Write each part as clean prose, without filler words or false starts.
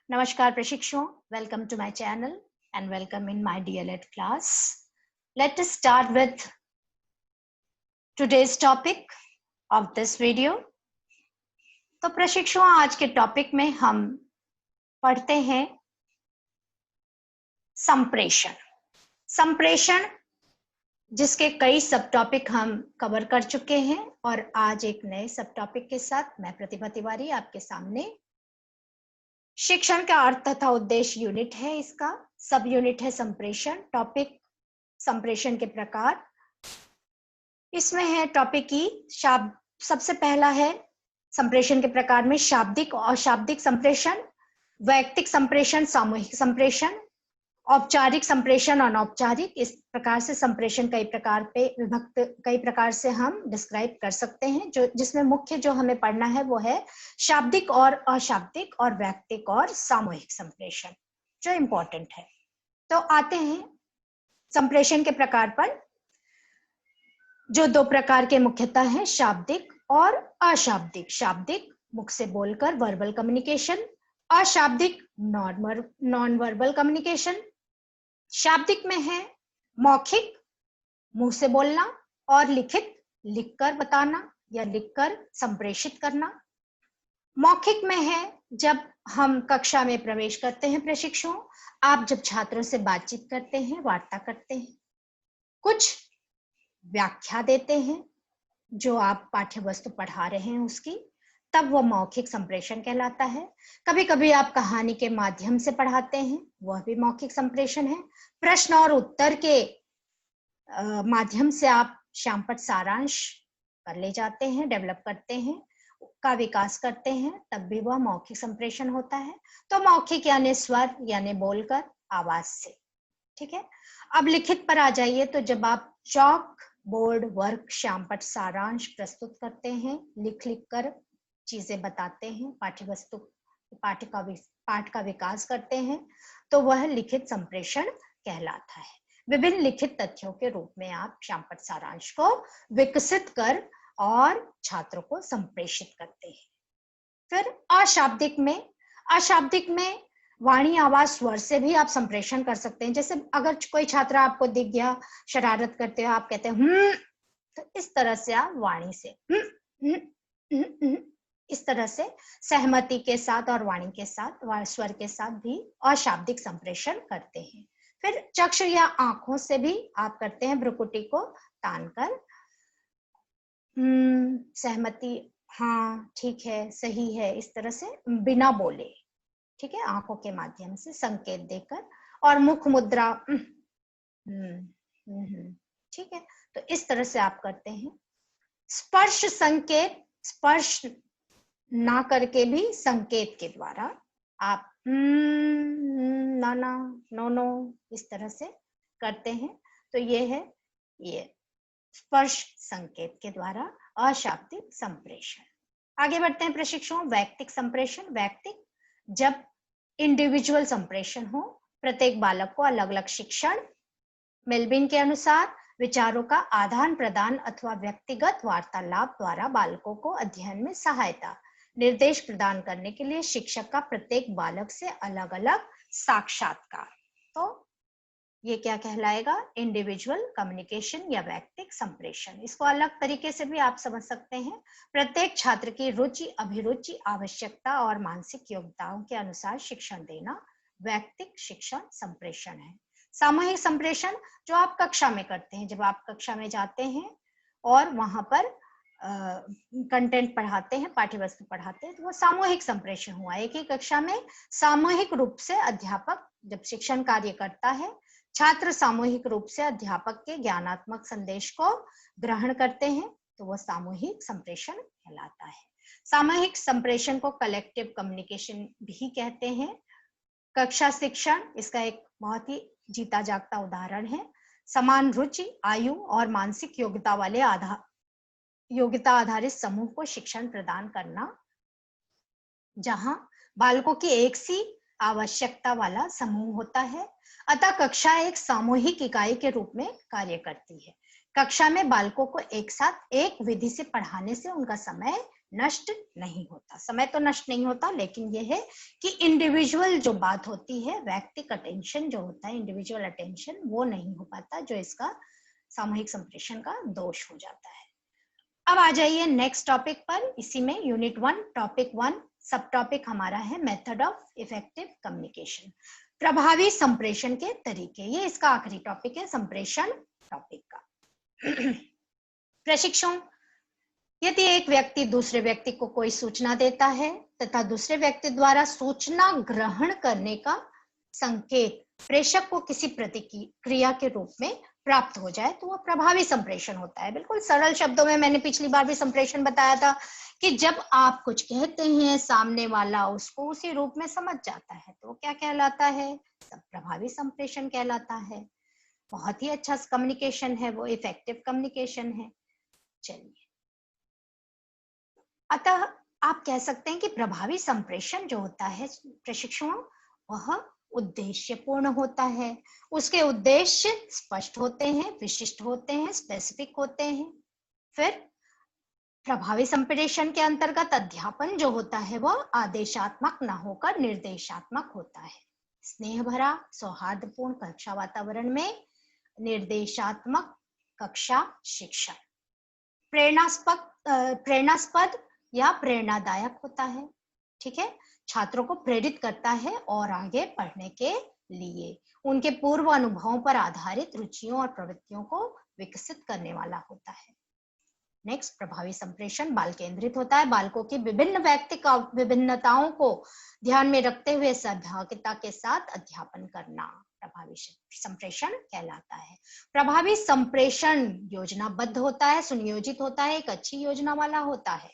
Namaskar Prashikshon, welcome to my channel and welcome in my DLED class. Let us start with today's topic of this video. तो प्रशिक्षण आज के topic में हम पढ़ते हैं संप्रेषण। संप्रेषण जिसके कई सब टॉपिक हम कवर कर चुके हैं और आज एक नए सब टॉपिक के साथ मैं प्रतिभा तिवारी आपके सामने। शिक्षण का अर्थ तथा उद्देश्य यूनिट है, इसका सब यूनिट है संप्रेषण। टॉपिक संप्रेषण के प्रकार इसमें है। टॉपिक की सबसे पहला है संप्रेषण के प्रकार में शाब्दिक और अशाब्दिक संप्रेषण, वैयक्तिक संप्रेषण, सामूहिक संप्रेषण, औपचारिक संप्रेषण, अनौपचारिक। इस प्रकार से संप्रेषण कई प्रकार पे विभक्त, कई प्रकार से हम डिस्क्राइब कर सकते हैं। जो जिसमें मुख्य जो हमें पढ़ना है वो है शाब्दिक और अशाब्दिक और वैयक्तिक और सामूहिक संप्रेषण, जो इम्पोर्टेंट है। तो आते हैं संप्रेषण के प्रकार पर, जो दो प्रकार के मुख्यतः हैं, शाब्दिक और अशाब्दिक। शाब्दिक मुख से बोलकर वर्बल कम्युनिकेशन, अशाब्दिक नॉन वर्बल कम्युनिकेशन। शाब्दिक में है मौखिक मुंह से बोलना और लिखित लिखकर बताना या लिखकर संप्रेषित करना। मौखिक में है जब हम कक्षा में प्रवेश करते हैं प्रशिक्षु, आप जब छात्रों से बातचीत करते हैं, वार्ता करते हैं, कुछ व्याख्या देते हैं जो आप पाठ्य वस्तु पढ़ा रहे हैं उसकी, तब वो मौखिक संप्रेषण कहलाता है। कभी कभी आप कहानी के माध्यम से पढ़ाते हैं, वह भी मौखिक संप्रेषण है। प्रश्न और उत्तर के माध्यम से आप श्यामपट्ट सारांश कर ले जाते हैं, डेवलप करते हैं, का विकास करते हैं, तब भी वह मौखिक संप्रेषण होता है। तो मौखिक यानी स्वर यानी बोलकर, आवाज से, ठीक है। अब लिखित पर आ जाइए। तो जब आप चौक बोर्ड वर्क श्यामपट्ट सारांश प्रस्तुत करते हैं, लिख कर चीजें बताते हैं, पाठ्य वस्तु पाठ का विकास करते हैं, तो वह लिखित संप्रेषण कहलाता है। विभिन्न लिखित तथ्यों के रूप में आप श्यामपट्ट सारांश को विकसित कर और छात्रों को संप्रेषित करते हैं। फिर अशाब्दिक में वाणी आवाज स्वर से भी आप संप्रेषण कर सकते हैं। जैसे अगर कोई छात्र आपको दिख गया शरारत करते हो, आप कहते हैं तो इस तरह से आप वाणी से इस तरह से सहमति के साथ और वाणी के साथ, स्वर के साथ भी अशाब्दिक संप्रेषण करते हैं। फिर चक्षु या आंखों से भी आप करते हैं, भ्रुकुटी को तानकर सहमति, हाँ ठीक है, सही है, इस तरह से बिना बोले, ठीक है, आंखों के माध्यम से संकेत देकर, और मुख मुद्रा ठीक है। तो इस तरह से आप करते हैं। स्पर्श संकेत, स्पर्श ना करके भी संकेत के द्वारा आप नाना नो नो इस तरह से करते हैं। तो ये है ये स्पर्श संकेत के द्वारा अशाब्दिक संप्रेषण। आगे बढ़ते हैं प्रशिक्षु। वैयक्तिक संप्रेषण। वैयक्तिक जब इंडिविजुअल संप्रेषण हो, प्रत्येक बालक को अलग अलग शिक्षण मेलबिन के अनुसार विचारों का आदान प्रदान अथवा व्यक्तिगत वार्तालाप द्वारा बालकों को अध्ययन में सहायता निर्देश प्रदान करने के लिए शिक्षक का प्रत्येक बालक से अलग अलग साक्षात्कार। तो ये क्या कहलाएगा? इंडिविजुअल कम्युनिकेशन या वैयक्तिक संप्रेषण। इसको अलग तरीके से भी आप समझ सकते हैं। प्रत्येक छात्र की रुचि, अभिरुचि, आवश्यकता और मानसिक योग्यताओं के अनुसार शिक्षण देना वैयक्तिक शिक्षण संप्रेषण है। सामूहिक संप्रेषण जो आप कक्षा में करते हैं, जब आप कक्षा में जाते हैं और वहां पर कंटेंट पढ़ाते हैं, पाठ्य वस्तु पढ़ाते हैं, तो वो सामूहिक संप्रेषण हुआ। एक ही कक्षा में सामूहिक रूप से अध्यापक जब शिक्षण कार्य करता है, छात्र सामूहिक रूप से अध्यापक के ज्ञानात्मक संदेश को ग्रहण करते हैं, तो वह सामूहिक संप्रेषण कहलाता है। सामूहिक संप्रेषण को कलेक्टिव कम्युनिकेशन भी कहते हैं। कक्षा शिक्षण इसका एक बहुत ही जीता जागता उदाहरण है। समान रुचि, आयु और मानसिक योग्यता वाले योग्यता आधारित समूह को शिक्षण प्रदान करना, जहां बालकों की एक सी आवश्यकता वाला समूह होता है। अतः कक्षा एक सामूहिक इकाई के रूप में कार्य करती है। कक्षा में बालकों को एक साथ एक विधि से पढ़ाने से उनका समय नष्ट नहीं होता। समय तो नष्ट नहीं होता, लेकिन यह है कि इंडिविजुअल जो बात होती है, व्यक्तिगत अटेंशन जो होता है, इंडिविजुअल अटेंशन, वो नहीं हो पाता, जो इसका सामूहिक संप्रेषण का दोष हो जाता है। अब आ जाइए नेक्स्ट टॉपिक पर। इसी में यूनिट 1 टॉपिक 1 सब टॉपिक हमारा है मेथड ऑफ इफेक्टिव कम्युनिकेशन, प्रभावी संप्रेषण के तरीके। ये इसका आखिरी टॉपिक है संप्रेषण टॉपिक का। प्रशिक्षण, यदि एक व्यक्ति दूसरे व्यक्ति को कोई सूचना देता है तथा दूसरे व्यक्ति द्वारा सूचना ग्रहण करने का संकेत प्रेषक को किसी प्रतिक्रिया के रूप में प्राप्त हो जाए तो वह प्रभावी संप्रेषण होता है। बिल्कुल सरल शब्दों में, मैंने पिछली बार भी संप्रेषण बताया था कि जब आप कुछ कहते हैं, सामने वाला उसको उसी रूप में समझ जाता है तो क्या कहलाता है? सब प्रभावी संप्रेषण कहलाता है। बहुत ही अच्छा कम्युनिकेशन है वो, इफेक्टिव कम्युनिकेशन है। चलिए, अतः आप कह सकते हैं कि प्रभावी संप्रेषण जो होता है प्रशिक्षण, वह उद्देश्यपूर्ण होता है। उसके उद्देश्य स्पष्ट होते हैं, विशिष्ट होते हैं, स्पेसिफिक होते हैं। फिर प्रभावी संप्रेषण के अंतर्गत अध्यापन जो होता है वह आदेशात्मक न होकर निर्देशात्मक होता है। स्नेह भरा सौहार्दपूर्ण कक्षा वातावरण में निर्देशात्मक कक्षा शिक्षण प्रेरणास्पद या प्रेरणादायक होता है। ठीक है, छात्रों को प्रेरित करता है और आगे पढ़ने के लिए उनके पूर्व अनुभवों पर आधारित रुचियों और प्रवृत्तियों को विकसित करने वाला होता है। नेक्स्ट, प्रभावी संप्रेषण बाल केंद्रित होता है। बालकों की विभिन्न व्यक्तिगत विभिन्नताओं को ध्यान में रखते हुए सहभागिता के साथ अध्यापन करना प्रभावी संप्रेषण कहलाता है। प्रभावी संप्रेषण योजनाबद्ध होता है, सुनियोजित होता है, एक अच्छी योजना वाला होता है,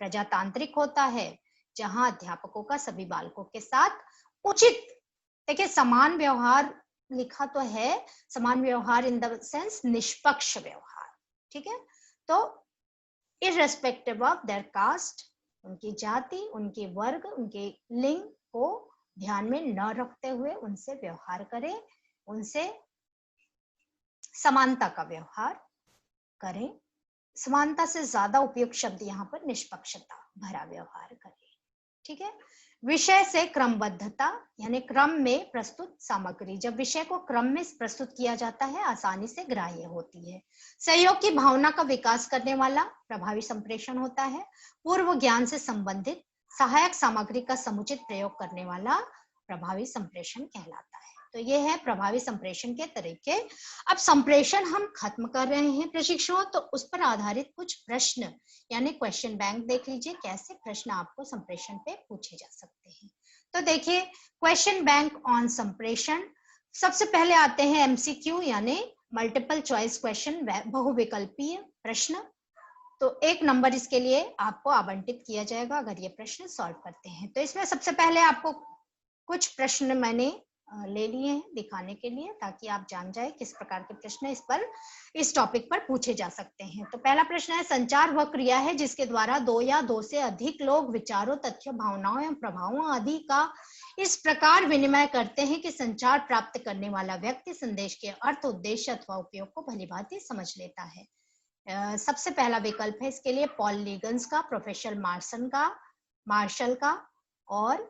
प्रजातांत्रिक होता है, जहां अध्यापकों का सभी बालकों के साथ उचित, देखिए समान व्यवहार लिखा तो है, समान व्यवहार इन द सेंस निष्पक्ष व्यवहार। ठीक है, तो इररेस्पेक्टिव ऑफ देयर कास्ट, उनकी जाति, उनके वर्ग, उनके लिंग को ध्यान में न रखते हुए उनसे व्यवहार करें, उनसे समानता का व्यवहार करें। समानता से ज्यादा उपयुक्त शब्द यहाँ पर निष्पक्षता भरा व्यवहार करें। ठीक है, विषय से क्रमबद्धता, यानी क्रम में प्रस्तुत सामग्री, जब विषय को क्रम में प्रस्तुत किया जाता है आसानी से ग्राह्य होती है। सहयोग की भावना का विकास करने वाला प्रभावी संप्रेषण होता है। पूर्व ज्ञान से संबंधित सहायक सामग्री का समुचित प्रयोग करने वाला प्रभावी संप्रेषण कहलाता है। तो ये है प्रभावी संप्रेषण के तरीके। अब संप्रेषण हम खत्म कर रहे हैं प्रशिक्षुओं, तो उस पर आधारित कुछ प्रश्न यानी क्वेश्चन बैंक देख लीजिए, कैसे प्रश्न आपको संप्रेषण पे पूछे जा सकते हैं। तो देखिए, क्वेश्चन बैंक ऑन संप्रेषण, सबसे पहले आते हैं एमसीक्यू यानी मल्टीपल चॉइस क्वेश्चन, बहुविकल्पीय प्रश्न। तो 1 नंबर इसके लिए आपको आवंटित किया जाएगा अगर ये प्रश्न सॉल्व करते हैं। तो इसमें सबसे पहले आपको कुछ प्रश्न मैंने ले लिए हैं दिखाने के लिए, ताकि आप जान जाए किस प्रकार के प्रश्न इस टॉपिक पर पूछे जा सकते हैं। तो पहला प्रश्न है, संचार वह क्रिया है जिसके द्वारा 2 या 2 से अधिक लोग विचारों, तथ्यों, भावनाओं एवं प्रभावों आदि का इस प्रकार विनिमय करते हैं कि संचार प्राप्त करने वाला व्यक्ति संदेश के अर्थ, उद्देश्य अथवा उपयोग को भलीभांति समझ लेता है। सबसे पहला विकल्प है इसके लिए पॉल लीगन्स का, प्रोफेसर मार्शल का और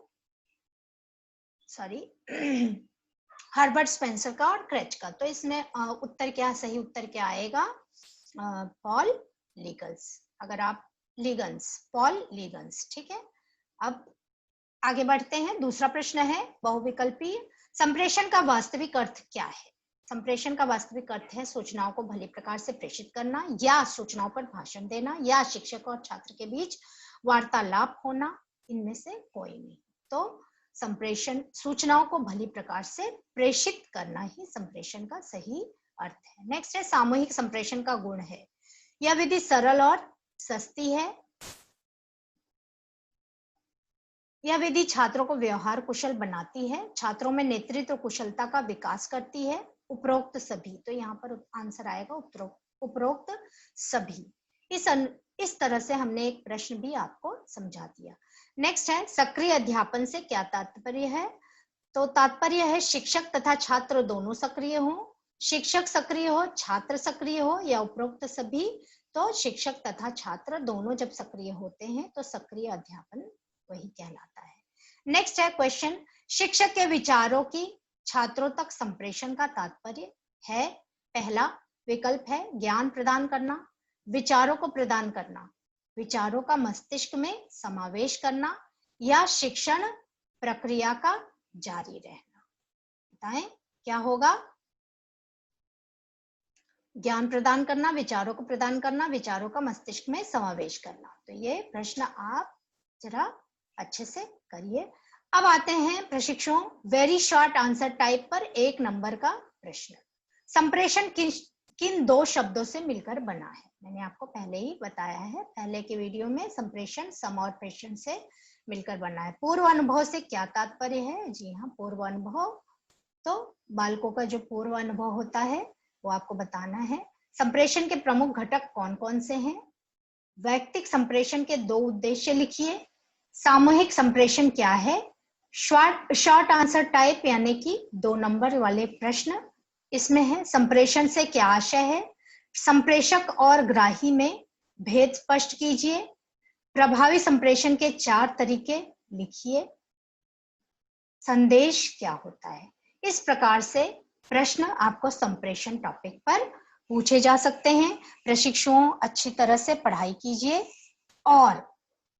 हर्बर्ट स्पेंसर का और क्रेच का। तो इसमें उत्तर क्या, सही उत्तर क्या आएगा? पॉल लीगन्स। अगर आप पॉल लीगन्स। ठीक है, अब आगे बढ़ते हैं। दूसरा प्रश्न है बहुविकल्पीय, संप्रेषण का वास्तविक अर्थ क्या है? संप्रेषण का वास्तविक अर्थ है सूचनाओं को भली प्रकार से प्रेषित करना, या सूचनाओं पर भाषण देना, या शिक्षक और छात्र के बीच वार्तालाप होना, इनमें से कोई नहीं। तो संप्रेषण, सूचनाओं को भली प्रकार से प्रेषित करना ही संप्रेषण का सही अर्थ है। नेक्स्ट है सामूहिक संप्रेषण का गुण है, यह विधि सरल और सस्ती है, यह विधि छात्रों को व्यवहार कुशल बनाती है, छात्रों में नेतृत्व कुशलता का विकास करती है, उपरोक्त सभी। तो यहाँ पर आंसर आएगा उपरोक्त सभी। इस तरह से हमने एक प्रश्न भी आपको समझा दिया। नेक्स्ट है सक्रिय अध्यापन से क्या तात्पर्य है? तो तात्पर्य है शिक्षक तथा छात्र दोनों सक्रिय हो, शिक्षक सक्रिय हो, छात्र सक्रिय हो, या उपरोक्त सभी। तो शिक्षक तथा छात्र दोनों जब सक्रिय होते हैं तो सक्रिय अध्यापन वही कहलाता है। नेक्स्ट है क्वेश्चन, शिक्षक के विचारों की छात्रों तक संप्रेषण का तात्पर्य है। पहला विकल्प है ज्ञान प्रदान करना, विचारों को प्रदान करना, विचारों का मस्तिष्क में समावेश करना, या शिक्षण प्रक्रिया का जारी रहना। बताएं क्या होगा? ज्ञान प्रदान करना, विचारों को प्रदान करना, विचारों का मस्तिष्क में समावेश करना। तो ये प्रश्न आप जरा अच्छे से करिए। अब आते हैं प्रशिक्षुओं वेरी शॉर्ट आंसर टाइप पर 1 नंबर का प्रश्न। संप्रेषण किन 2 शब्दों से मिलकर बना है? मैंने आपको पहले ही बताया है, पहले के वीडियो में संप्रेषण सम और प्रेषण से मिलकर बना है। पूर्व अनुभव से क्या तात्पर्य है? जी हाँ, पूर्व अनुभव तो बालकों का जो पूर्व अनुभव होता है वो आपको बताना है। संप्रेषण के प्रमुख घटक कौन कौन से हैं? वैयक्तिक संप्रेषण के 2 उद्देश्य लिखिए। सामूहिक संप्रेषण क्या है? शॉर्ट आंसर टाइप यानी कि 2 नंबर वाले प्रश्न इसमें है। संप्रेषण से क्या आशय है? संप्रेषक और ग्राही में भेद स्पष्ट कीजिए। प्रभावी संप्रेषण के 4 तरीके लिखिए। संदेश क्या होता है? इस प्रकार से प्रश्न आपको संप्रेषण टॉपिक पर पूछे जा सकते हैं। प्रशिक्षुओं अच्छी तरह से पढ़ाई कीजिए और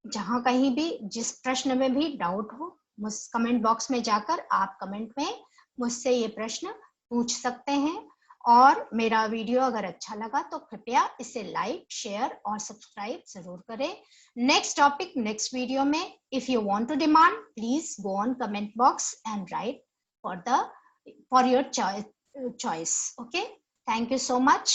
जहां कहीं भी जिस प्रश्न में भी डाउट हो कमेंट बॉक्स में जाकर आप कमेंट में मुझसे ये प्रश्न पूछ सकते हैं। और मेरा वीडियो अगर अच्छा लगा तो कृपया इसे लाइक, शेयर और सब्सक्राइब जरूर करें। नेक्स्ट टॉपिक नेक्स्ट वीडियो में। If you want to demand please go on comment box and write for your choice. Okay, thank you so much.